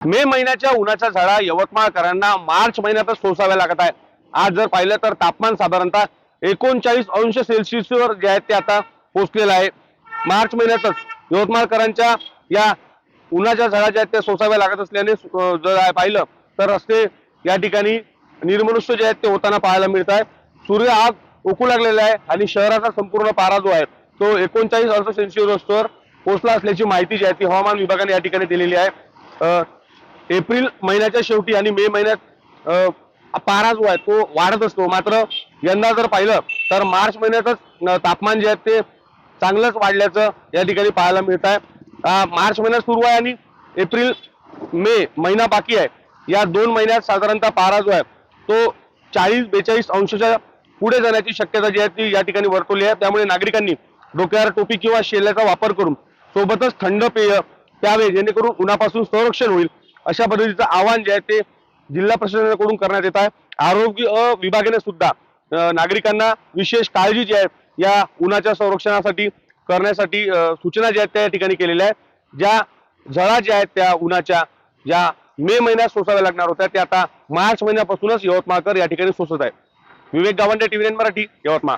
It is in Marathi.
मे महिन्याच्या उन्हाच्या झळा यवतमाळकरांना मार्च महिन्यातच सोसाव्या लागत आहे। आज जर पाहिलं तर तापमान साधारणतः 39 अंश सेल्सिअसवर जे आहे ते आता पोहोचलेलं आहे। मार्च महिन्यातच यवतमाळकरांच्या या उन्हाच्या झळा ज्या आहेत त्या सोसाव्या लागत असल्याने जर पाहिलं तर रस्ते या ठिकाणी निर्मनुष्य जे आहेत ते होताना पाहायला मिळत आहे। सूर्य आग उकू लागलेला आहे आणि शहराचा संपूर्ण पारा जो आहे तो 39 अंश सेल्सिअसवर पोहोचला असल्याची माहिती जी आहे ती हवामान विभागाने या ठिकाणी दिलेली आहे। एप्रिल महिन्याच्या शेवटी आणि मे महिन्यात पारा जो आहे तो वाढत असतो, मात्र यंदा जर पाहिलं तर मार्च महिन्यातच तापमान जे आहे ते चांगलंच वाढल्याचं या ठिकाणी पाहायला मिळत आहे। मार्च महिना सुरू आहे आणि एप्रिल मे महिना बाकी आहे। या 2 महिन्यात साधारणतः पारा जो आहे तो 40-42 अंशाच्या पुढे जाण्याची शक्यता जी आहे ती या ठिकाणी वर्तवली आहे। त्यामुळे नागरिकांनी डोक्यावर टोपी किंवा शेल्याचा वापर करून सोबतच थंड पेय प्यावे, जेणेकरून उन्हापासून संरक्षण होईल, अशा पद्धतीचं आवाहन जे आहे ते जिल्हा प्रशासनाकडून करण्यात येत आहे। आरोग्य विभागाने सुद्धा नागरिकांना विशेष काळजी जी आहे या उन्हाच्या संरक्षणासाठी करण्यासाठी सूचना ज्या आहेत त्या ठिकाणी केलेल्या आहेत। ज्या झळा ज्या आहेत त्या उन्हाच्या ज्या मे महिन्यात सोसाव्या लागणार होत्या त्या आता मार्च महिन्यापासूनच यवतमाळकर या ठिकाणी सोसत आहेत। विवेक गावंडे, टीव्ही 9 मराठी, यवतमाळ।